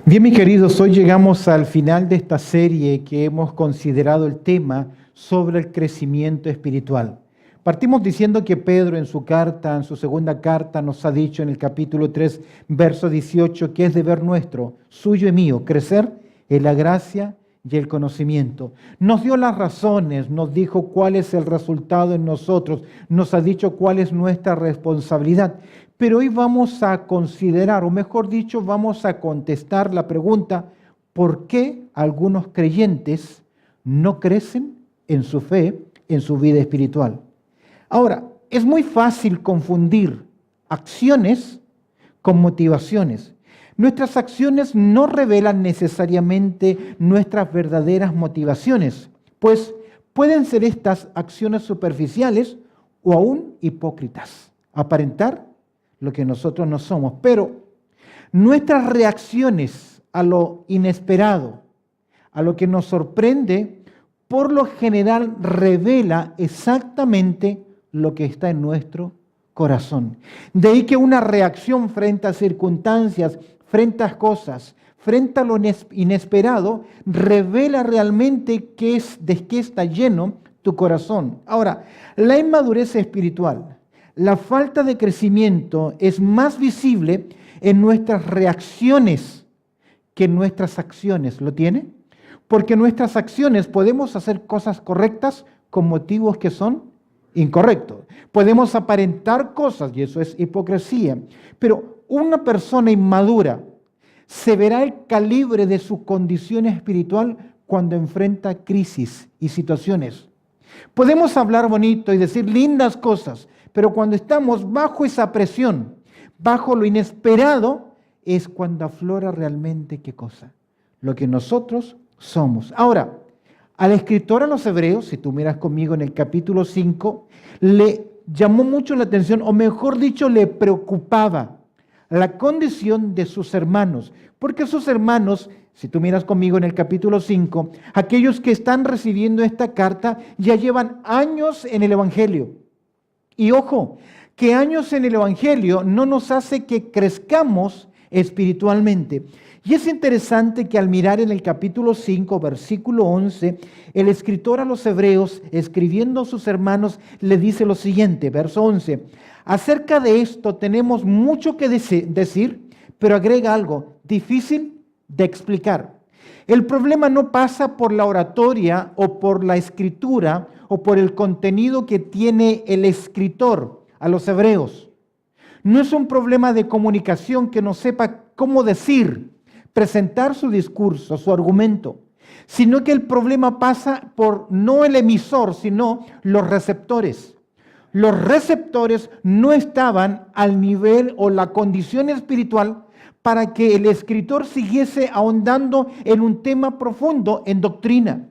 Bien, mis queridos, hoy llegamos al final de esta serie que hemos considerado el tema sobre el crecimiento espiritual. Partimos diciendo que Pedro en su carta, en su segunda carta, nos ha dicho en el capítulo 3, verso 18, que es deber nuestro, suyo y mío, crecer en la gracia y el conocimiento. Nos dio las razones, nos dijo cuál es el resultado en nosotros, nos ha dicho cuál es nuestra responsabilidad. Pero hoy vamos a considerar, o mejor dicho, vamos a contestar la pregunta, ¿por qué algunos creyentes no crecen en su fe, en su vida espiritual? Ahora, es muy fácil confundir acciones con motivaciones. Nuestras acciones no revelan necesariamente nuestras verdaderas motivaciones, pues pueden ser estas acciones superficiales o aún hipócritas, aparentar lo que nosotros no somos. Pero nuestras reacciones a lo inesperado, a lo que nos sorprende, por lo general revela exactamente lo que está en nuestro corazón. De ahí que una reacción frente a circunstancias, frente a cosas, frente a lo inesperado, revela realmente de qué está lleno tu corazón. Ahora, la inmadurez espiritual, la falta de crecimiento es más visible en nuestras reacciones que en nuestras acciones. ¿Lo tiene? Porque en nuestras acciones podemos hacer cosas correctas con motivos que son incorrectos. Podemos aparentar cosas y eso es hipocresía. Pero una persona inmadura se verá el calibre de su condición espiritual cuando enfrenta crisis y situaciones. Podemos hablar bonito y decir lindas cosas, pero cuando estamos bajo esa presión, bajo lo inesperado, es cuando aflora realmente ¿qué cosa? Lo que nosotros somos. Ahora, al escritor a los Hebreos, si tú miras conmigo en el capítulo 5, le llamó mucho la atención, o mejor dicho, le preocupaba la condición de sus hermanos, porque sus hermanos, si tú miras conmigo en el capítulo 5, aquellos que están recibiendo esta carta ya llevan años en el Evangelio. Y ojo, que años en el Evangelio no nos hace que crezcamos espiritualmente. Y es interesante que al mirar en el capítulo 5, versículo 11, el escritor a los Hebreos, escribiendo a sus hermanos, le dice lo siguiente, verso 11, acerca de esto tenemos mucho que decir, pero agrega algo difícil de explicar. El problema no pasa por la oratoria o por la escritura o por el contenido que tiene el escritor a los hebreos. No es un problema de comunicación que no sepa cómo decir, presentar su discurso, su argumento, sino que el problema pasa por no el emisor, sino los receptores. Los receptores no estaban al nivel o la condición espiritual para que el escritor siguiese ahondando en un tema profundo, en doctrina.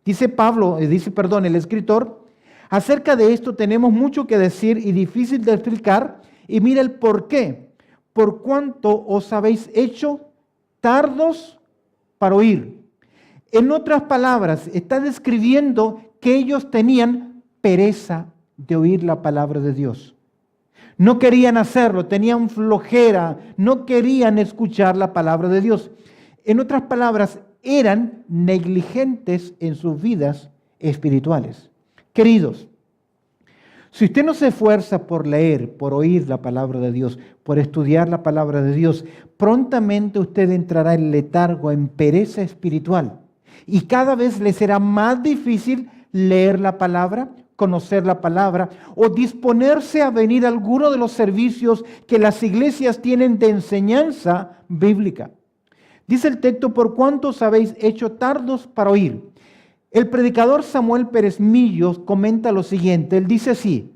Dice el escritor, acerca de esto tenemos mucho que decir y difícil de explicar, y mira el por qué. Por cuanto os habéis hecho tardos para oír. En otras palabras, está describiendo que ellos tenían pereza de oír la palabra de Dios. No querían hacerlo, tenían flojera, no querían escuchar la palabra de Dios. En otras palabras, eran negligentes en sus vidas espirituales. Queridos, si usted no se esfuerza por leer, por oír la palabra de Dios, por estudiar la palabra de Dios, prontamente usted entrará en letargo, en pereza espiritual. Y cada vez le será más difícil leer la palabra, conocer la palabra o disponerse a venir a alguno de los servicios que las iglesias tienen de enseñanza bíblica. Dice el texto, por cuánto os habéis hecho tardos para oír. El predicador Samuel Pérez Millos comenta lo siguiente, él dice así,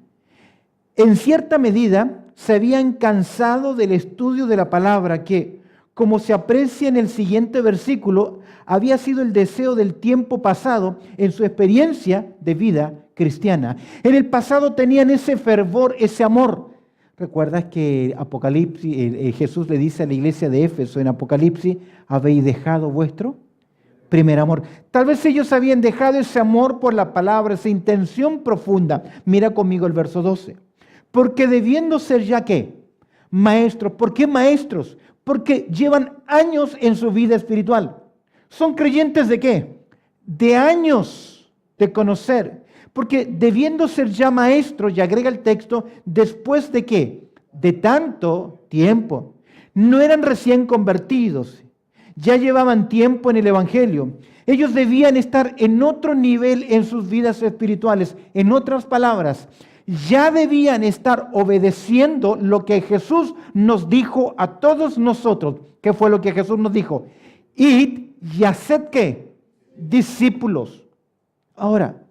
en cierta medida se habían cansado del estudio de la palabra que, como se aprecia en el siguiente versículo, había sido el deseo del tiempo pasado en su experiencia de vida cristiana. En el pasado tenían ese fervor, ese amor. ¿Recuerdas que Apocalipsis, Jesús le dice a la iglesia de Éfeso en Apocalipsis, habéis dejado vuestro primer amor? Tal vez ellos habían dejado ese amor por la palabra, esa intención profunda. Mira conmigo el verso 12. Porque debiendo ser ya ¿qué? Maestros. ¿Por qué maestros? porque llevan años en su vida espiritual. ¿Son creyentes de qué? De años de conocer. Porque debiendo ser ya maestros, y agrega el texto, ¿después de qué? De tanto tiempo. No eran recién convertidos, ya llevaban tiempo en el Evangelio. Ellos debían estar en otro nivel en sus vidas espirituales. En otras palabras, ya debían estar obedeciendo lo que Jesús nos dijo a todos nosotros. ¿Qué fue lo que Jesús nos dijo? Id y haced ¿qué? Discípulos. Ahora,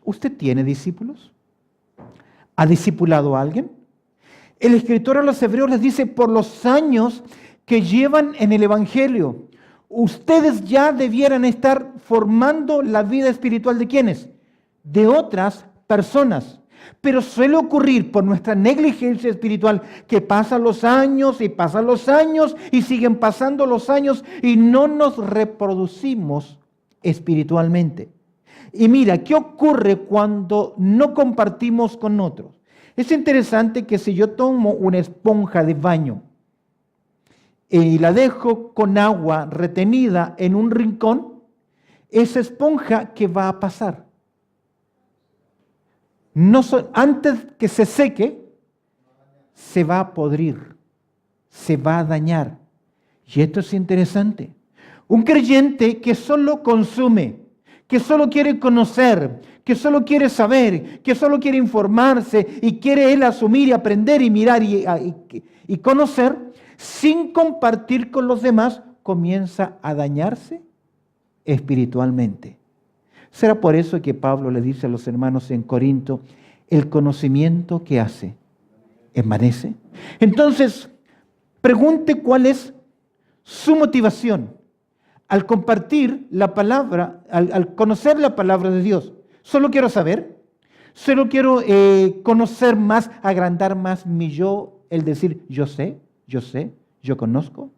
¿usted tiene discípulos? ¿Ha discipulado a alguien? El escritor a los hebreos les dice, por los años que llevan en el Evangelio, ustedes ya debieran estar formando la vida espiritual ¿de quiénes? De otras personas. Pero suele ocurrir por nuestra negligencia espiritual que pasan los años y siguen pasando los años y no nos reproducimos espiritualmente. Y mira, ¿qué ocurre cuando no compartimos con otros? Es interesante que si yo tomo una esponja de baño y la dejo con agua retenida en un rincón, esa esponja, ¿qué va a pasar? Antes que se seque, se va a podrir, se va a dañar. Y esto es interesante. Un creyente que solo consume, que solo quiere conocer, que solo quiere saber, que solo quiere informarse y quiere él asumir y aprender y mirar y conocer, sin compartir con los demás, comienza a dañarse espiritualmente. Será por eso que Pablo le dice a los hermanos en Corinto, el conocimiento que hace, envanece. Entonces, pregunte cuál es su motivación al compartir la palabra, al conocer la palabra de Dios. Solo quiero saber, solo quiero conocer más, agrandar más mi yo, el decir yo sé, yo conozco.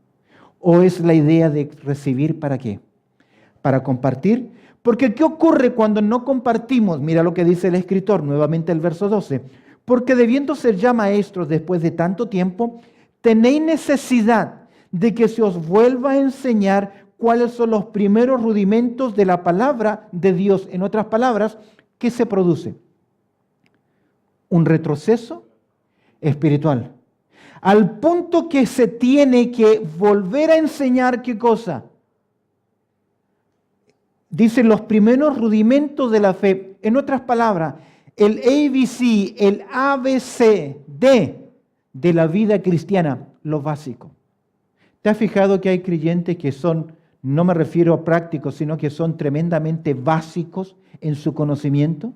¿O es la idea de recibir para qué? Para compartir. Porque ¿qué ocurre cuando no compartimos? Mira lo que dice el escritor, nuevamente el verso 12. Porque debiendo ser ya maestros después de tanto tiempo, tenéis necesidad de que se os vuelva a enseñar cuáles son los primeros rudimentos de la palabra de Dios. En otras palabras, ¿qué se produce? Un retroceso espiritual. Al punto que se tiene que volver a enseñar ¿qué cosa? Dice los primeros rudimentos de la fe. En otras palabras, el ABC, el ABCD de la vida cristiana, lo básico. ¿Te has fijado que hay creyentes que son, no me refiero a prácticos, sino que son tremendamente básicos en su conocimiento?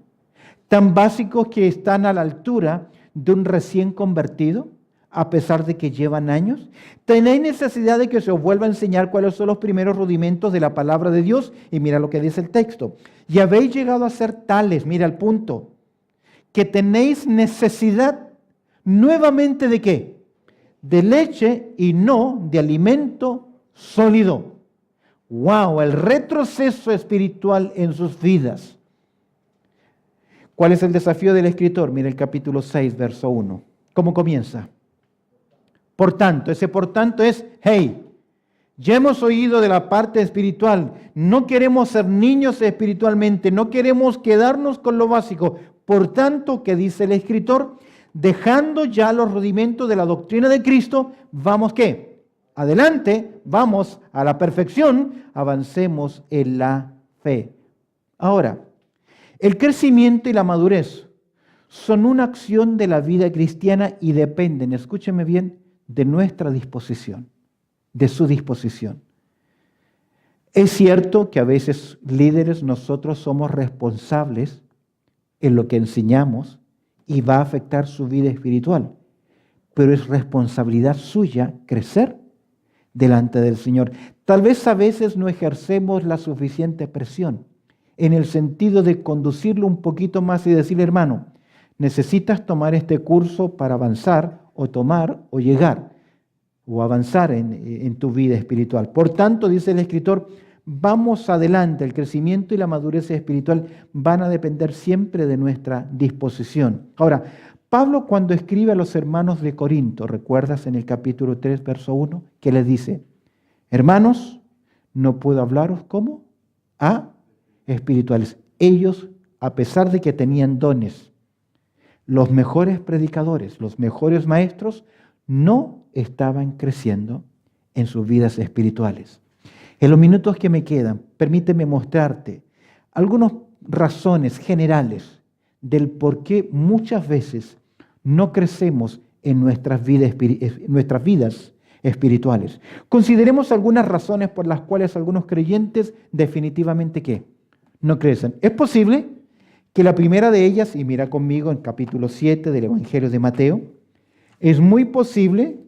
Tan básicos que están a la altura de un recién convertido, a pesar de que llevan años. Tenéis necesidad de que se os vuelva a enseñar cuáles son los primeros rudimentos de la palabra de Dios. Y mira lo que dice el texto. Y habéis llegado a ser tales, mira el punto, que tenéis necesidad nuevamente ¿de qué? De leche y no de alimento sólido. ¡Wow! El retroceso espiritual en sus vidas. ¿Cuál es el desafío del escritor? Mira el capítulo 6, verso 1. ¿Cómo comienza? Por tanto, ese por tanto es, hey, ya hemos oído de la parte espiritual, no queremos ser niños espiritualmente, no queremos quedarnos con lo básico. Por tanto, ¿qué dice el escritor? Dejando ya los rudimentos de la doctrina de Cristo, vamos ¿qué? Adelante, vamos a la perfección, avancemos en la fe. Ahora, el crecimiento y la madurez son una acción de la vida cristiana y dependen, escúcheme bien, de nuestra disposición, de su disposición. Es cierto que a veces líderes nosotros somos responsables en lo que enseñamos y va a afectar su vida espiritual, pero es responsabilidad suya crecer delante del Señor. Tal vez a veces no ejercemos la suficiente presión en el sentido de conducirlo un poquito más y decirle, hermano, necesitas tomar este curso para avanzar o tomar o llegar o avanzar en tu vida espiritual. Por tanto, dice el escritor, vamos adelante. El crecimiento y la madurez espiritual van a depender siempre de nuestra disposición. Ahora, Pablo, cuando escribe a los hermanos de Corinto, ¿recuerdas en el capítulo 3, verso 1? Que les dice: hermanos, no puedo hablaros como a espirituales. Ellos, a pesar de que tenían dones, los mejores predicadores, los mejores maestros, no estaban creciendo en sus vidas espirituales. En los minutos que me quedan, permíteme mostrarte algunas razones generales del por qué muchas veces no crecemos en nuestras vidas espirituales. Consideremos algunas razones por las cuales algunos creyentes definitivamente ¿qué? No crecen. Es posible que la primera de ellas, y mira conmigo en capítulo 7 del Evangelio de Mateo, es muy posible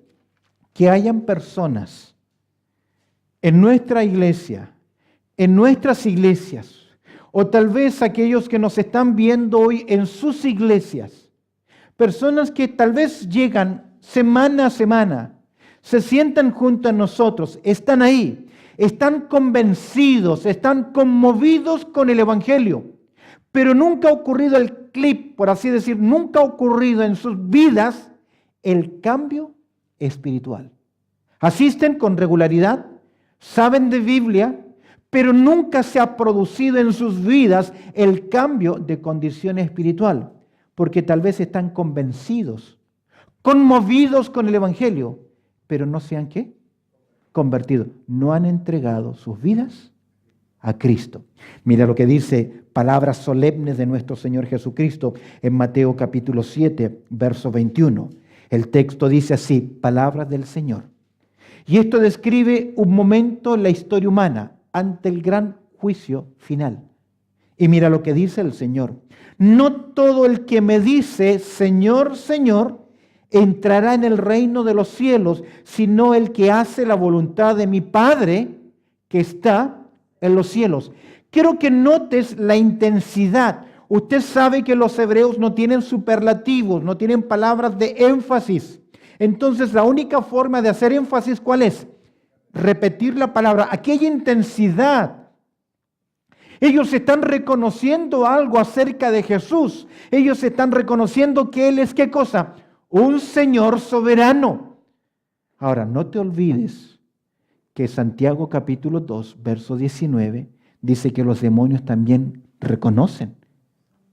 que hayan personas en nuestra iglesia, en nuestras iglesias, o tal vez aquellos que nos están viendo hoy en sus iglesias, personas que tal vez llegan semana a semana, se sientan junto a nosotros, están ahí, están convencidos, están conmovidos con el Evangelio, pero nunca ha ocurrido el clip, por así decir, nunca ha ocurrido en sus vidas el cambio espiritual. Asisten con regularidad, saben de Biblia, pero nunca se ha producido en sus vidas el cambio de condición espiritual, porque tal vez están convencidos, conmovidos con el Evangelio, pero no se han ¿qué? Convertido, no han entregado sus vidas a Cristo. Mira lo que dice palabras solemnes de nuestro Señor Jesucristo en Mateo capítulo 7, verso 21. El texto dice así, palabras del Señor. Y esto describe un momento en la historia humana ante el gran juicio final. Y mira lo que dice el Señor. No todo el que me dice, Señor, Señor, entrará en el reino de los cielos, sino el que hace la voluntad de mi Padre que está en los cielos. Quiero que notes la intensidad. Usted sabe que los hebreos no tienen superlativos, no tienen palabras de énfasis. Entonces, la única forma de hacer énfasis, ¿cuál es? Repetir la palabra. Aquí hay intensidad. Ellos están reconociendo algo acerca de Jesús. Ellos están reconociendo que Él es, ¿qué cosa? Un Señor soberano. Ahora, no te olvides que Santiago capítulo 2, verso 19, dice que los demonios también reconocen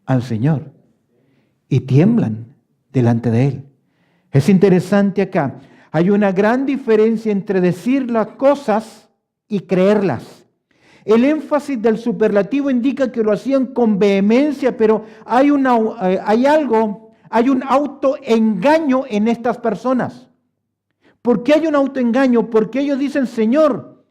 al Señor y tiemblan delante de Él. Es interesante acá. Hay una gran diferencia entre decir las cosas y creerlas. El énfasis del superlativo indica que lo hacían con vehemencia, pero hay un autoengaño en estas personas. ¿Por qué hay un autoengaño? Porque ellos dicen, Señor,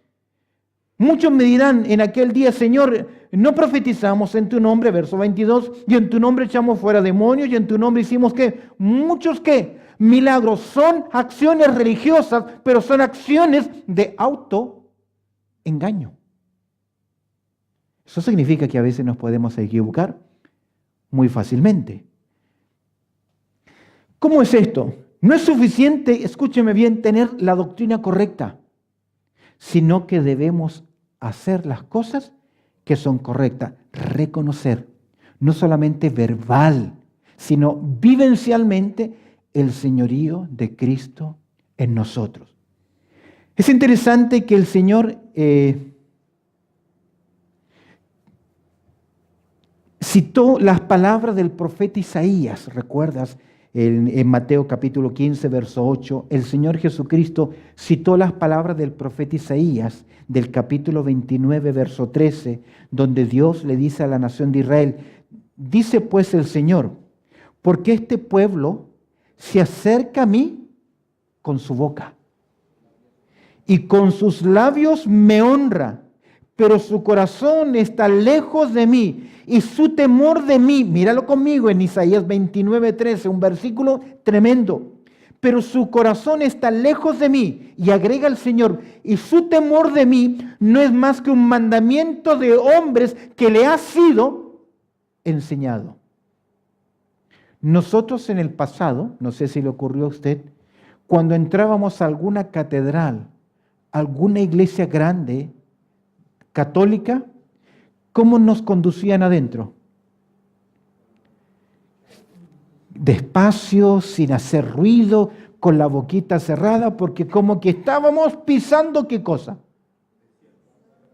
muchos me dirán en aquel día, Señor, no profetizamos en tu nombre, verso 22, y en tu nombre echamos fuera demonios, y en tu nombre hicimos ¿qué? Muchos ¿qué? Milagros. Son acciones religiosas, pero son acciones de autoengaño. Eso significa que a veces nos podemos equivocar muy fácilmente. ¿Cómo es esto? No es suficiente, escúcheme bien, tener la doctrina correcta, sino que debemos hacer las cosas que son correctas, reconocer, no solamente verbal, sino vivencialmente el señorío de Cristo en nosotros. Es interesante que el Señor citó las palabras del profeta Isaías, ¿recuerdas? En Mateo capítulo 15, verso 8, el Señor Jesucristo citó las palabras del profeta Isaías del capítulo 29, verso 13, donde Dios le dice a la nación de Israel, dice pues el Señor, porque este pueblo se acerca a mí con su boca y con sus labios me honra, pero su corazón está lejos de mí y su temor de mí, míralo conmigo en Isaías 29, 13, un versículo tremendo, pero su corazón está lejos de mí, y agrega el Señor, y su temor de mí no es más que un mandamiento de hombres que le ha sido enseñado. Nosotros en el pasado, no sé si le ocurrió a usted, cuando entrábamos a alguna catedral, alguna iglesia grande, católica, ¿cómo nos conducían adentro? despacio, sin hacer ruido, con la boquita cerrada, porque como que estábamos pisando, ¿qué cosa?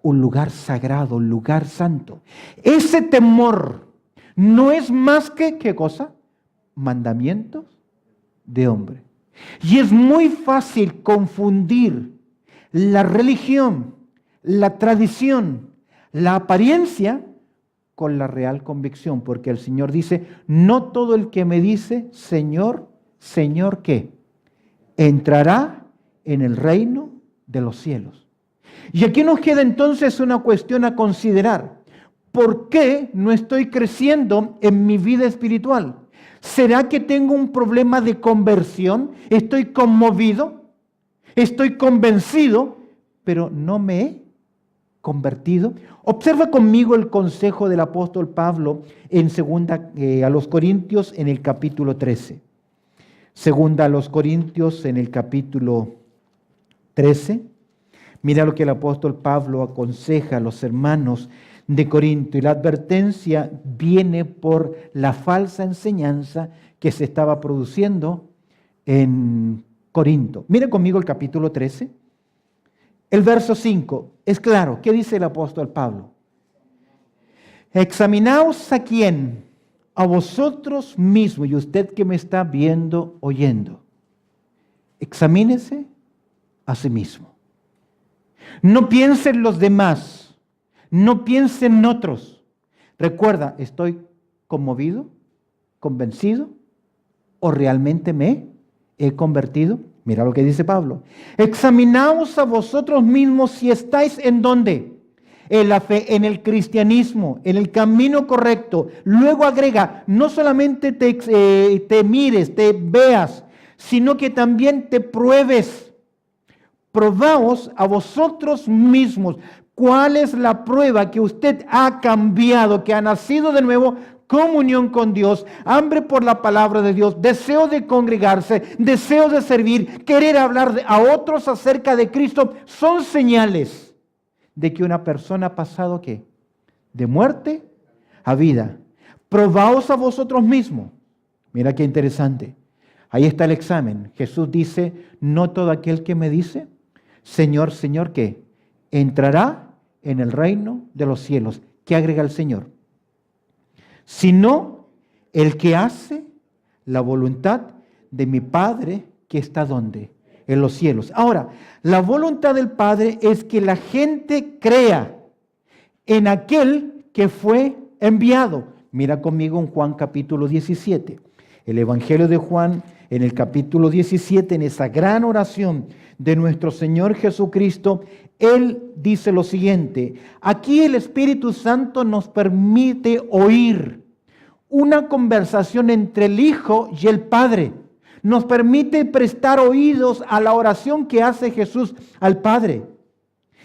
Un lugar sagrado, un lugar santo. Ese temor no es más que, ¿qué cosa? Mandamientos de hombre. Y es muy fácil confundir la religión, la tradición, la apariencia con la real convicción, porque el Señor dice, no todo el que me dice, Señor, Señor, ¿qué? Entrará en el reino de los cielos. Y aquí nos queda entonces una cuestión a considerar. ¿Por qué no estoy creciendo en mi vida espiritual? ¿Será que tengo un problema de conversión? ¿Estoy conmovido? ¿Estoy convencido? Pero no me he convertido. Observa conmigo el consejo del apóstol Pablo en segunda a los Corintios en el capítulo 13. Segunda a los Corintios en el capítulo 13. Mira lo que el apóstol Pablo aconseja a los hermanos de Corinto. Y la advertencia viene por la falsa enseñanza que se estaba produciendo en Corinto. Mira conmigo el capítulo 13. El verso 5 es claro. ¿Qué dice el apóstol Pablo? Examinaos a quién, a vosotros mismos, y usted que me está viendo, oyendo. Examínese a sí mismo. No piense en los demás, no piense en otros. Recuerda, ¿estoy conmovido, convencido o realmente me he convertido? Mira lo que dice Pablo. Examinaos a vosotros mismos si estáis en dónde. En la fe, en el cristianismo, en el camino correcto. Luego agrega, no solamente te mires, te veas, sino que también te pruebes. Probaos a vosotros mismos. ¿Cuál es la prueba que usted ha cambiado, que ha nacido de nuevo? Comunión con Dios, hambre por la palabra de Dios, deseo de congregarse, deseo de servir, querer hablar a otros acerca de Cristo, son señales de que una persona ha pasado ¿qué? De muerte a vida. Probaos a vosotros mismos. Mira qué interesante. Ahí está el examen. Jesús dice, no todo aquel que me dice, Señor, Señor, ¿qué? Entrará en el reino de los cielos. ¿Qué agrega el Señor? Sino el que hace la voluntad de mi Padre que está ¿dónde? En los cielos. Ahora, la voluntad del Padre es que la gente crea en aquel que fue enviado. Mira conmigo en Juan capítulo 17. El Evangelio de Juan en el capítulo 17, en esa gran oración de nuestro Señor Jesucristo, Él dice lo siguiente. Aquí el Espíritu Santo nos permite oír una conversación entre el Hijo y el Padre. Nos permite prestar oídos a la oración que hace Jesús al Padre.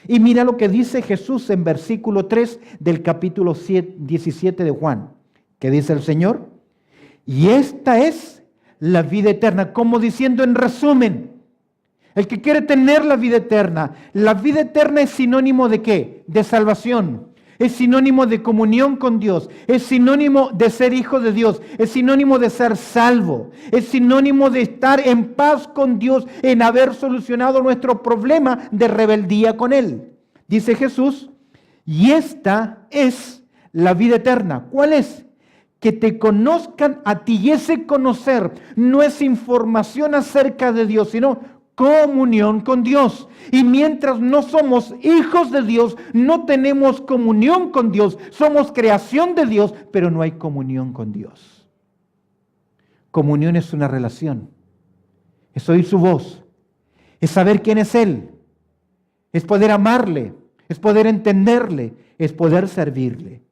Y mira lo que dice Jesús en versículo 3 del capítulo 17 de Juan. ¿Qué dice el Señor? Y esta es la vida eterna. Como diciendo en resumen, el que quiere tener la vida eterna es sinónimo ¿de qué? De salvación. Es sinónimo de comunión con Dios, es sinónimo de ser hijo de Dios, es sinónimo de ser salvo, es sinónimo de estar en paz con Dios, en haber solucionado nuestro problema de rebeldía con Él. Dice Jesús, y esta es la vida eterna. ¿Cuál es? Que te conozcan a ti. Y ese conocer no es información acerca de Dios, sino comunión con Dios. Y mientras no somos hijos de Dios, no tenemos comunión con Dios. Somos creación de Dios, pero no hay comunión con Dios. Comunión es una relación. Es oír su voz. Es saber quién es Él. Es poder amarle. Es poder entenderle. Es poder servirle.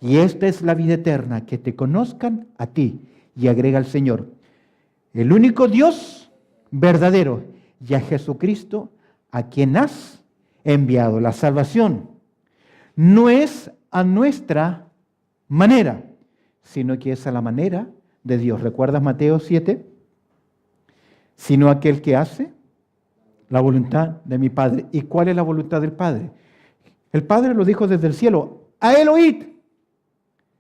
Y esta es la vida eterna, que te conozcan a ti. Y agrega el Señor, el único Dios verdadero, y a Jesucristo a quien has enviado. La salvación no es a nuestra manera, sino que es a la manera de Dios. ¿Recuerdas Mateo 7? Sino aquel que hace la voluntad de mi Padre. ¿Y cuál es la voluntad del Padre? El Padre lo dijo desde el cielo, a Él oíd,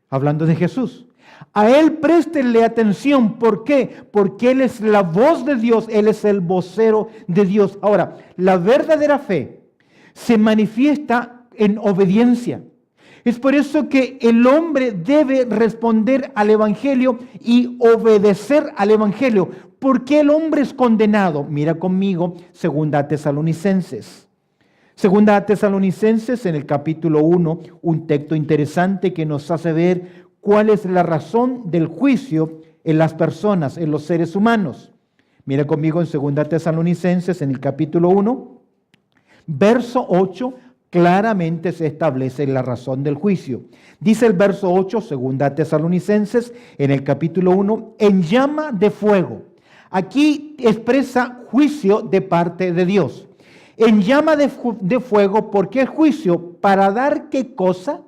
hablando de Jesús. A Él préstenle atención. ¿Por qué? Porque Él es la voz de Dios, Él es el vocero de Dios. Ahora, la verdadera fe se manifiesta en obediencia. Es por eso que el hombre debe responder al Evangelio y obedecer al Evangelio. ¿Por qué el hombre es condenado? Mira conmigo, 2 Tesalonicenses. 2 Tesalonicenses en el capítulo 1, un texto interesante que nos hace ver cuál es la razón del juicio en las personas, en los seres humanos. Mira conmigo en 2 Tesalonicenses en el capítulo 1, verso 8, claramente se establece la razón del juicio. Dice el verso 8, 2 Tesalonicenses, en el capítulo 1, en llama de fuego. Aquí expresa juicio de parte de Dios. En llama de fuego, ¿por qué juicio? Para dar ¿qué cosa?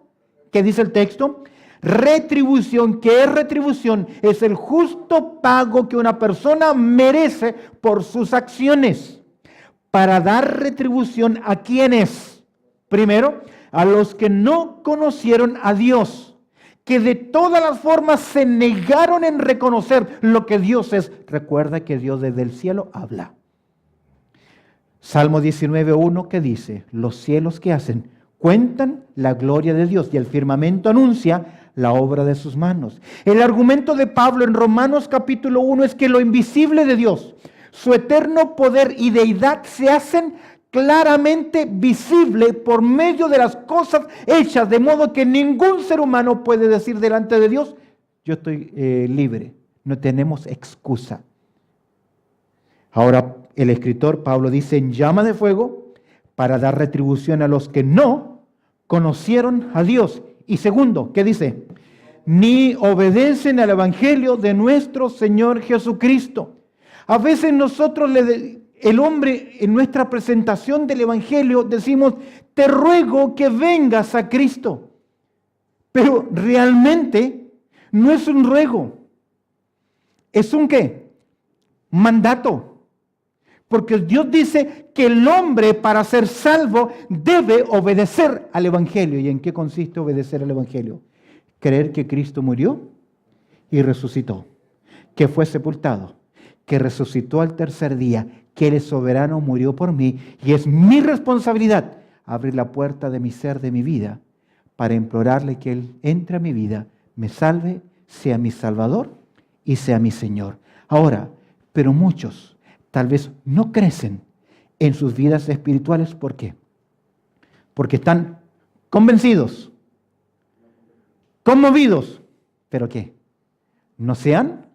¿Qué dice el texto? Retribución. ¿Qué es retribución? Es el justo pago que una persona merece por sus acciones. Para dar retribución ¿a quiénes? Primero, a los que no conocieron a Dios, que de todas las formas se negaron en reconocer lo que Dios es. Recuerda que Dios desde el cielo habla. Salmo 19:1 que dice, los cielos que hacen cuentan la gloria de Dios y el firmamento anuncia la obra de sus manos. El argumento de Pablo en Romanos capítulo 1 es que lo invisible de Dios, su eterno poder y deidad se hacen claramente visible por medio de las cosas hechas, de modo que ningún ser humano puede decir delante de Dios, yo estoy libre, no tenemos excusa. Ahora el escritor Pablo dice en llama de fuego para dar retribución a los que no conocieron a Dios. Y segundo, ¿qué dice? Ni obedecen al evangelio de nuestro Señor Jesucristo. A veces nosotros el hombre en nuestra presentación del evangelio decimos, te ruego que vengas a Cristo. Pero realmente no es un ruego. ¿Es un qué? Mandato. Porque Dios dice que el hombre para ser salvo debe obedecer al evangelio. ¿Y en qué consiste obedecer al evangelio? Creer que Cristo murió y resucitó, que fue sepultado, que resucitó al tercer día, que Él es soberano, murió por mí, y es mi responsabilidad abrir la puerta de mi ser, de mi vida, para implorarle que Él entre a mi vida, me salve, sea mi Salvador y sea mi Señor. Ahora, pero muchos tal vez no crecen en sus vidas espirituales. ¿Por qué? Porque están convencidos, conmovidos, ¿pero qué? No se han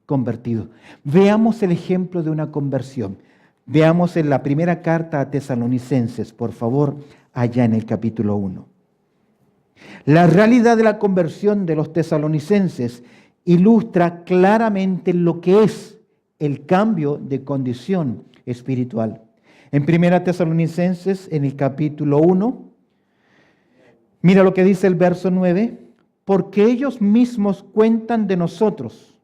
convertido. Veamos el ejemplo de una conversión. Veamos en la primera carta a Tesalonicenses, por favor, allá en el capítulo 1. La realidad de la conversión de los tesalonicenses ilustra claramente lo que es el cambio de condición espiritual. En primera Tesalonicenses, en el capítulo 1, mira lo que dice el verso 9, porque ellos mismos cuentan de nosotros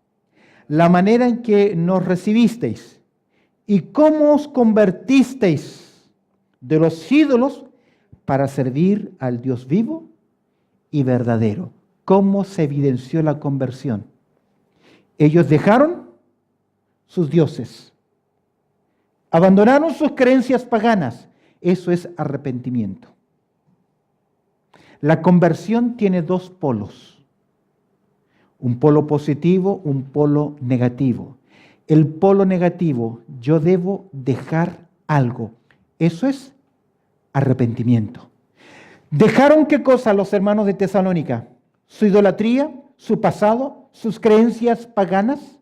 la manera en que nos recibisteis y cómo os convertisteis de los ídolos para servir al Dios vivo y verdadero. ¿Cómo se evidenció la conversión? Ellos dejaron sus dioses, abandonaron sus creencias paganas. Eso es arrepentimiento. La conversión tiene dos polos, un polo positivo, un polo negativo. El polo negativo, yo debo dejar algo. Eso es arrepentimiento. ¿Dejaron qué cosa los hermanos de Tesalónica? Su idolatría, su pasado, sus creencias paganas.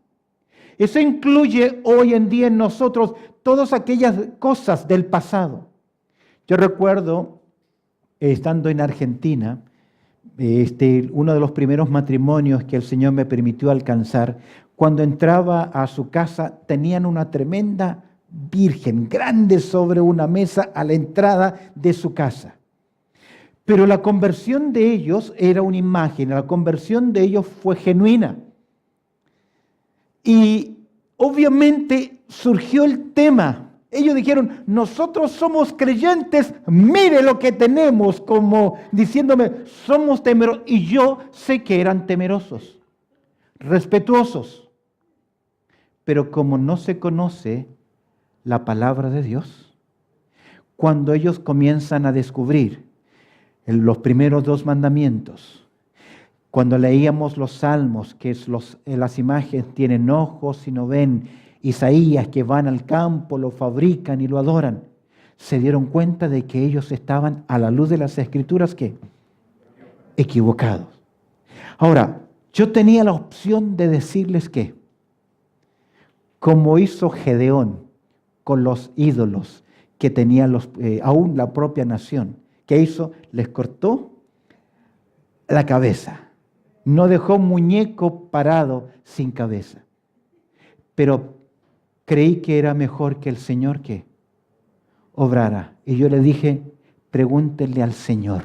Eso incluye hoy en día en nosotros todas aquellas cosas del pasado. Yo recuerdo, estando en Argentina, uno de los primeros matrimonios que el Señor me permitió alcanzar, cuando entraba a su casa tenían una tremenda virgen grande sobre una mesa a la entrada de su casa. Pero la conversión de ellos era una imagen, la conversión de ellos fue genuina. Y obviamente surgió el tema Ellos dijeron, nosotros somos creyentes, mire lo que tenemos, como diciéndome, somos temerosos. Y yo sé que eran temerosos, respetuosos. Pero como no se conoce la palabra de Dios, cuando ellos comienzan a descubrir los primeros 2 mandamientos, cuando leíamos los salmos, que las imágenes tienen ojos y no ven, Isaías, que van al campo, lo fabrican y lo adoran, se dieron cuenta de que ellos estaban a la luz de las Escrituras, ¿qué? Equivocados. Ahora, yo tenía la opción de decirles que, como hizo Gedeón con los ídolos que tenían aún la propia nación, ¿qué hizo? Les cortó la cabeza. No dejó un muñeco parado sin cabeza. Pero creí que era mejor que el Señor que obrara. Y yo le dije, pregúntenle al Señor.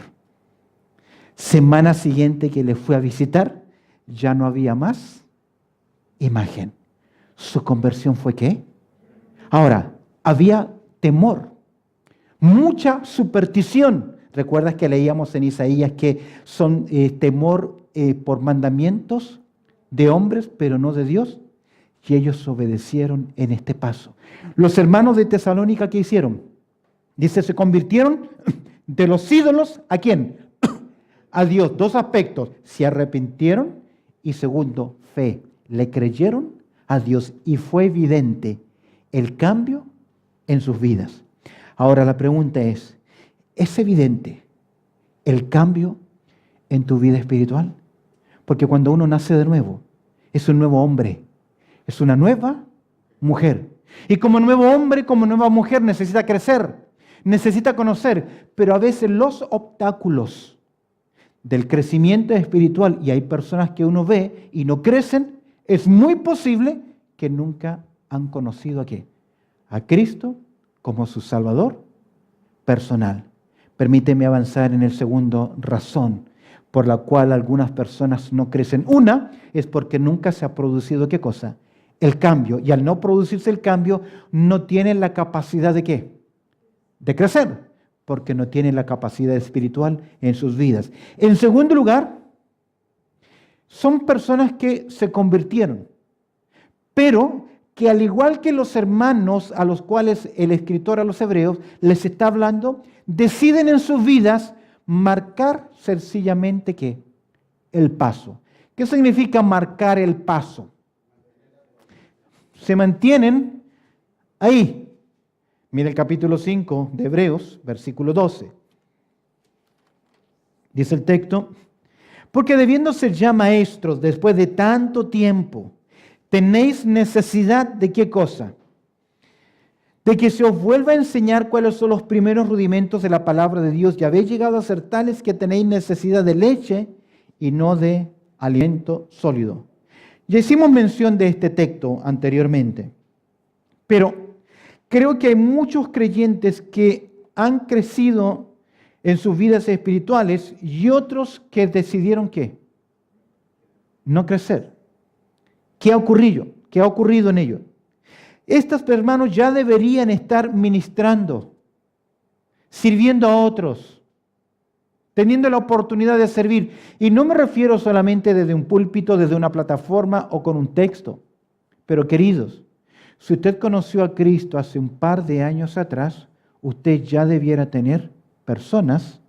Semana siguiente que le fui a visitar, ya no había más imagen. ¿Su conversión fue qué? Ahora, había temor, mucha superstición. ¿Recuerdas que leíamos en Isaías que son temor por mandamientos de hombres, pero no de Dios? Y ellos obedecieron en este paso. Los hermanos de Tesalónica, ¿qué hicieron? Dice, se convirtieron de los ídolos, ¿a quién? A Dios. 2 aspectos, se arrepintieron y segundo, fe. Le creyeron a Dios y fue evidente el cambio en sus vidas. Ahora la pregunta ¿es evidente el cambio en tu vida espiritual? Porque cuando uno nace de nuevo, es un nuevo hombre. Es una nueva mujer. Y como nuevo hombre, como nueva mujer, necesita crecer, necesita conocer. Pero a veces los obstáculos del crecimiento espiritual, y hay personas que uno ve y no crecen, es muy posible que nunca han conocido ¿a qué? A Cristo como su Salvador personal. Permíteme avanzar en el segundo razón por la cual algunas personas no crecen. Una es porque nunca se ha producido ¿qué cosa? El cambio. Y al no producirse el cambio, no tienen la capacidad ¿de qué? De crecer, porque no tienen la capacidad espiritual en sus vidas. En segundo lugar, son personas que se convirtieron, pero que al igual que los hermanos a los cuales el escritor a los hebreos les está hablando, deciden en sus vidas marcar sencillamente ¿qué? El paso. ¿Qué significa marcar el paso? Se mantienen ahí. Mira el capítulo 5 de Hebreos, versículo 12. Dice el texto, porque debiendo ser ya maestros después de tanto tiempo, tenéis necesidad de ¿qué cosa? De que se os vuelva a enseñar cuáles son los primeros rudimentos de la palabra de Dios y habéis llegado a ser tales que tenéis necesidad de leche y no de alimento sólido. Ya hicimos mención de este texto anteriormente, pero creo que hay muchos creyentes que han crecido en sus vidas espirituales y otros que decidieron ¿qué? No crecer. ¿Qué ha ocurrido? ¿Qué ha ocurrido en ellos? Estos hermanos ya deberían estar ministrando, sirviendo a otros, teniendo la oportunidad de servir. Y no me refiero solamente desde un púlpito, desde una plataforma o con un texto. Pero queridos, si usted conoció a Cristo hace un par de años atrás, usted ya debiera tener personas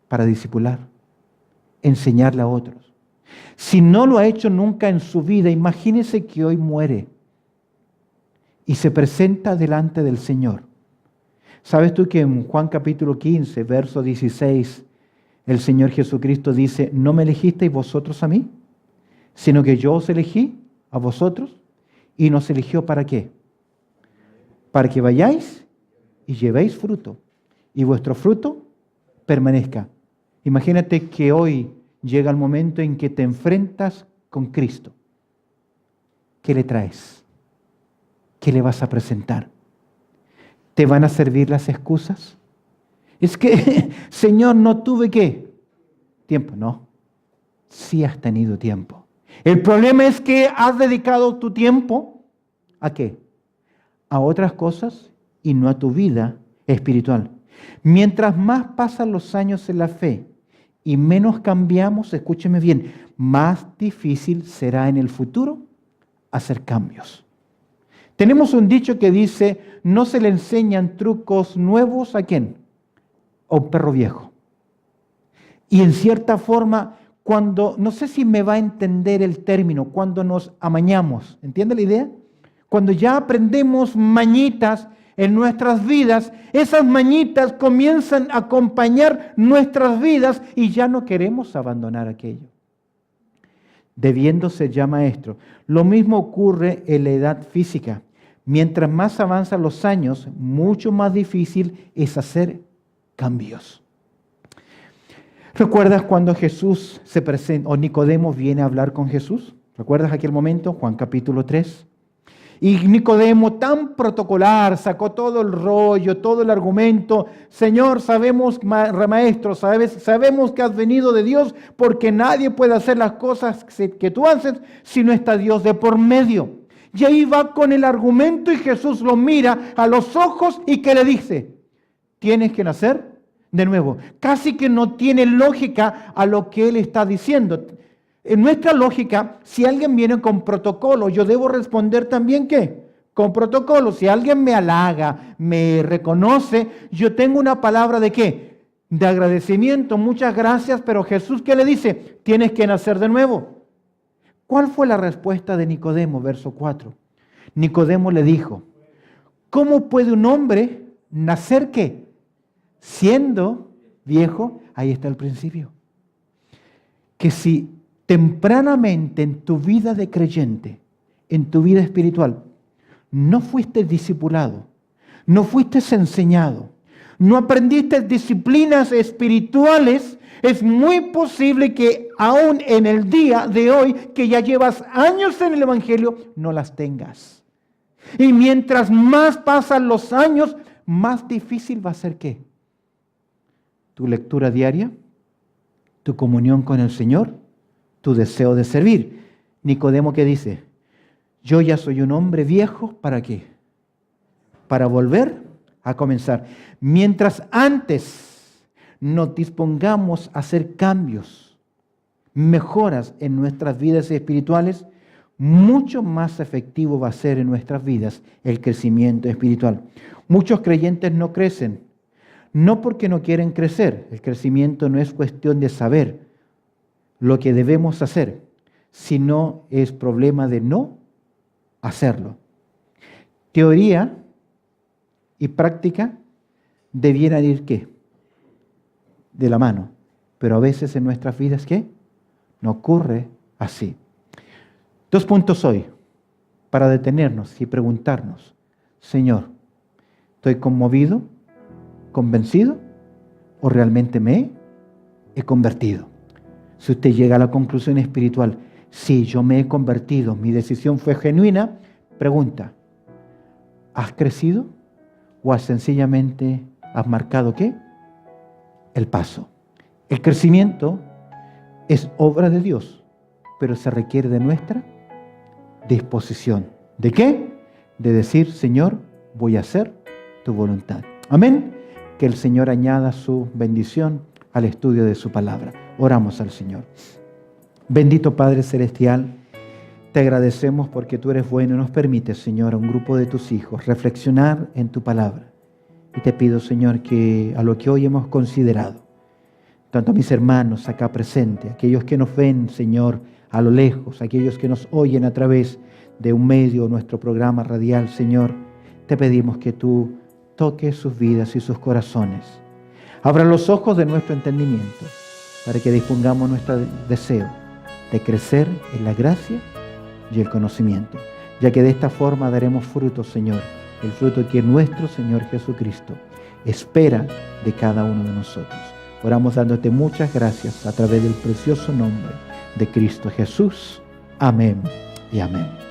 para discipular, enseñarle a otros. Si no lo ha hecho nunca en su vida, imagínese que hoy muere y se presenta delante del Señor. ¿Sabes tú que en Juan capítulo 15, verso 16, el Señor Jesucristo dice, no me elegisteis vosotros a mí, sino que yo os elegí a vosotros y nos eligió ¿para qué? Para que vayáis y llevéis fruto y vuestro fruto permanezca. Imagínate que hoy llega el momento en que te enfrentas con Cristo. ¿Qué le traes? ¿Qué le vas a presentar? ¿Te van a servir las excusas? Es que, Señor, no tuve ¿qué? Tiempo. No, sí has tenido tiempo. El problema es que has dedicado tu tiempo ¿a qué? A otras cosas y no a tu vida espiritual. Mientras más pasan los años en la fe y menos cambiamos, escúcheme bien, más difícil será en el futuro hacer cambios. Tenemos un dicho que dice, no se le enseñan trucos nuevos ¿a quién? A un perro viejo. Y en cierta forma, cuando, no sé si me va a entender el término, cuando nos amañamos, ¿entiende la idea? Cuando ya aprendemos mañitas en nuestras vidas, esas mañitas comienzan a acompañar nuestras vidas y ya no queremos abandonar aquello. Debiendo ser ya maestro. Lo mismo ocurre en la edad física. Mientras más avanzan los años, mucho más difícil es hacer cambios. ¿Recuerdas cuando Jesús se presenta, o Nicodemo viene a hablar con Jesús? ¿Recuerdas aquel momento? Juan capítulo 3. Y Nicodemo, tan protocolar, sacó todo el rollo, todo el argumento. Señor, sabemos, maestro, sabemos que has venido de Dios, porque nadie puede hacer las cosas que tú haces si no está Dios de por medio. Y ahí va con el argumento y Jesús lo mira a los ojos y ¿qué le dice? Tienes que nacer de nuevo. Casi que no tiene lógica a lo que él está diciendo. En nuestra lógica, si alguien viene con protocolo, yo debo responder también ¿qué? Con protocolo. Si alguien me halaga, me reconoce, yo tengo una palabra ¿de qué? De agradecimiento. Muchas gracias, pero Jesús ¿qué le dice? Tienes que nacer de nuevo. ¿Cuál fue la respuesta de Nicodemo? Verso 4. Nicodemo le dijo, ¿cómo puede un hombre nacer qué? Siendo viejo, ahí está el principio. Que si tempranamente en tu vida de creyente, en tu vida espiritual, no fuiste discipulado, no fuiste enseñado, no aprendiste disciplinas espirituales, es muy posible que aún en el día de hoy, que ya llevas años en el Evangelio, no las tengas. Y mientras más pasan los años, más difícil va a ser ¿qué? Tu lectura diaria, tu comunión con el Señor, tu deseo de servir. Nicodemo, ¿qué dice? Yo ya soy un hombre viejo, ¿para qué? Para volver a comenzar. Mientras antes nos dispongamos a hacer cambios, mejoras en nuestras vidas espirituales, mucho más efectivo va a ser en nuestras vidas el crecimiento espiritual. Muchos creyentes no crecen. No porque no quieren crecer, el crecimiento no es cuestión de saber lo que debemos hacer, sino es problema de no hacerlo. Teoría y práctica debieran ir ¿qué? De la mano, pero a veces en nuestras vidas ¿qué? No ocurre así. 2 puntos hoy para detenernos y preguntarnos, Señor, ¿estoy conmovido? ¿Convencido? ¿O realmente me he convertido? Si usted llega a la conclusión espiritual, sí, yo me he convertido, mi decisión fue genuina, pregunta, ¿has crecido? ¿O sencillamente has marcado qué? El paso. El crecimiento es obra de Dios, pero se requiere de nuestra disposición. ¿De qué? De decir, Señor, voy a hacer tu voluntad. Amén. Que el Señor añada su bendición al estudio de su palabra. Oramos al Señor. Bendito Padre Celestial, te agradecemos porque tú eres bueno y nos permites, Señor, a un grupo de tus hijos reflexionar en tu palabra. Y te pido, Señor, que a lo que hoy hemos considerado, tanto a mis hermanos acá presentes, aquellos que nos ven, Señor, a lo lejos, aquellos que nos oyen a través de un medio, nuestro programa radial, Señor, te pedimos que tú toques sus vidas y sus corazones. Abra los ojos de nuestro entendimiento para que dispongamos nuestro deseo de crecer en la gracia y el conocimiento, ya que de esta forma daremos fruto, Señor, el fruto que nuestro Señor Jesucristo espera de cada uno de nosotros. Oramos dándote muchas gracias a través del precioso nombre de Cristo Jesús. Amén y amén.